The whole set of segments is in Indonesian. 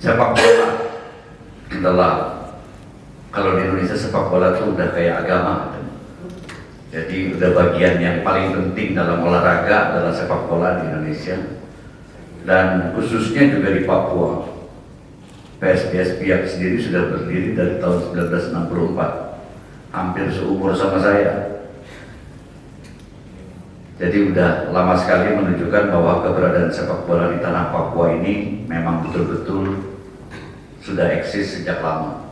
sepak bola adalah, kalau di Indonesia sepak bola itu udah kayak agama. Jadi udah bagian yang paling penting dalam olahraga adalah sepak bola di Indonesia, dan khususnya juga di Papua. PSBS Biak sendiri sudah berdiri dari tahun 1964, hampir seumur sama saya. Jadi udah lama sekali menunjukkan bahwa keberadaan sepak bola di tanah Papua ini memang betul-betul sudah eksis sejak lama.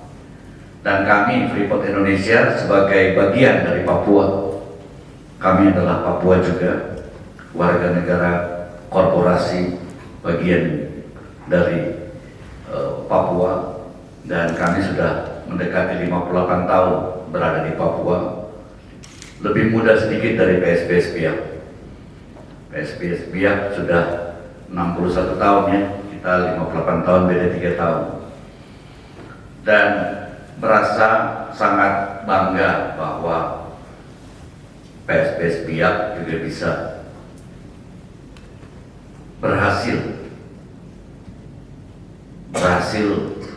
Dan kami Freeport Indonesia sebagai bagian dari Papua, kami adalah Papua juga, warga negara korporasi bagian dari Papua, dan kami sudah mendekati 58 tahun berada di Papua. Lebih muda sedikit dari PSBS Biak. PSBS Biak sudah 61 tahun ya, kita 58 tahun, beda 3 tahun. Dan merasa sangat bangga bahwa PSBS Biak juga bisa berhasil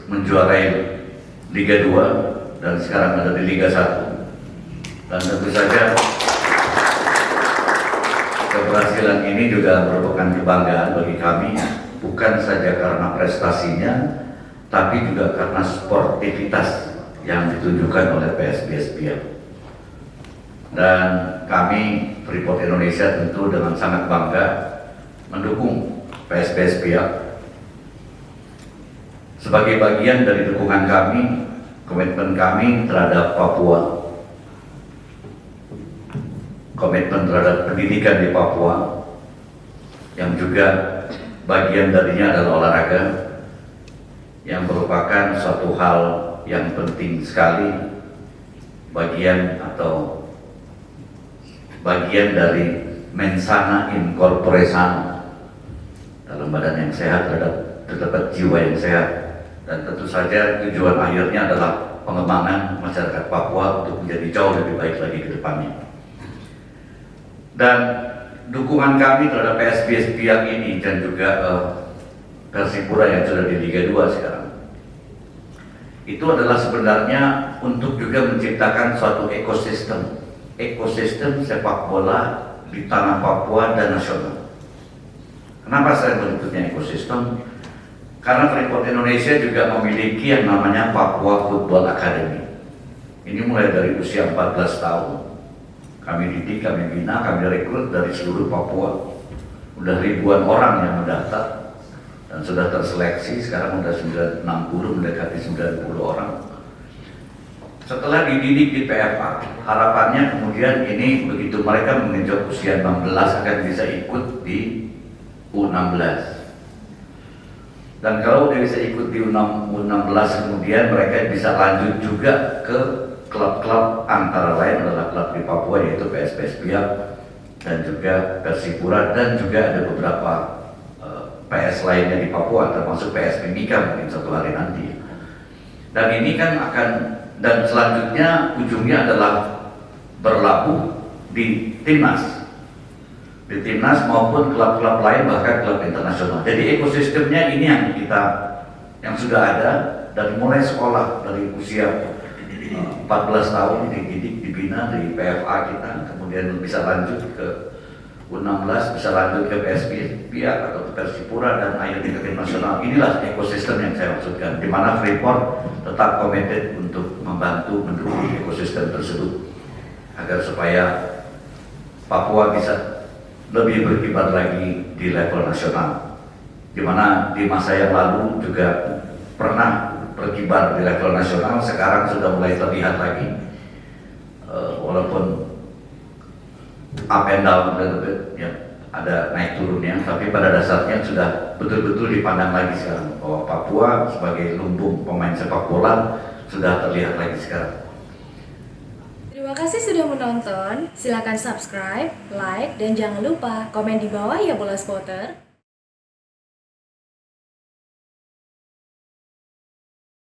menjuarai Liga 2 dan sekarang ada di Liga 1. Dan tentu saja keberhasilan ini juga merupakan kebanggaan bagi kami, bukan saja karena prestasinya, tapi juga karena sportivitas yang ditunjukkan oleh PSBS Biak. Dan kami Freeport Indonesia tentu dengan sangat bangga mendukung PSBS Biak. Sebagai bagian dari dukungan kami, komitmen kami terhadap Papua, komitmen terhadap pendidikan di Papua, yang juga bagian darinya adalah olahraga, yang merupakan suatu hal yang penting sekali, bagian dari mensana in corpore sano, dalam badan yang sehat terdapat jiwa yang sehat. Dan tentu saja tujuan akhirnya adalah pengembangan masyarakat Papua untuk menjadi jauh lebih baik lagi ke depannya. Dan dukungan kami terhadap PSBS Biak ini dan juga Persipura yang sudah di Liga 2 sekarang, itu adalah sebenarnya untuk juga menciptakan suatu ekosistem sepak bola di tanah Papua dan nasional. Kenapa saya menyebutnya ekosistem? Karena Freeport Indonesia juga memiliki yang namanya Papua Football Academy. Ini mulai dari usia 14 tahun. Kami didik, kami bina, kami rekrut dari seluruh Papua. Udah ribuan orang yang mendaftar dan sudah terseleksi, sekarang udah 60, mendekati 90 orang. Setelah dididik di PFA, harapannya kemudian ini begitu mereka menginjak usia 16 akan bisa ikut di U16. Dan kalau udah bisa ikut di U16 kemudian mereka bisa lanjut juga ke klub-klub, antara lain adalah klub di Papua yaitu PSBS Biak dan juga Persipura, dan juga ada beberapa PS lainnya di Papua termasuk PS Mimika mungkin suatu hari nanti. Dan ini kan dan selanjutnya ujungnya adalah berlabuh di timnas maupun klub-klub lain, bahkan klub internasional. Jadi ekosistemnya ini yang sudah ada dari mulai sekolah dari usia 14 tahun dididik, dibina di PFA kita, kemudian bisa lanjut ke U16, bisa lanjut ke PSBS Biak atau ke Persipura, dan akhirnya ke tim nasional. Inilah ekosistem yang saya maksudkan, di mana Freeport tetap komited untuk membantu mendukung ekosistem tersebut agar supaya Papua bisa lebih berkibar lagi di level nasional, di mana di masa yang lalu juga pernah berkibar di level nasional, sekarang sudah mulai terlihat lagi, walaupun up and down ya, ada naik turunnya, tapi pada dasarnya sudah betul-betul dipandang lagi sekarang bahwa Papua sebagai lumbung pemain sepak bola sudah terlihat lagi sekarang. Terima kasih sudah menonton. Silakan subscribe, like, dan jangan lupa komen di bawah ya bola spotter.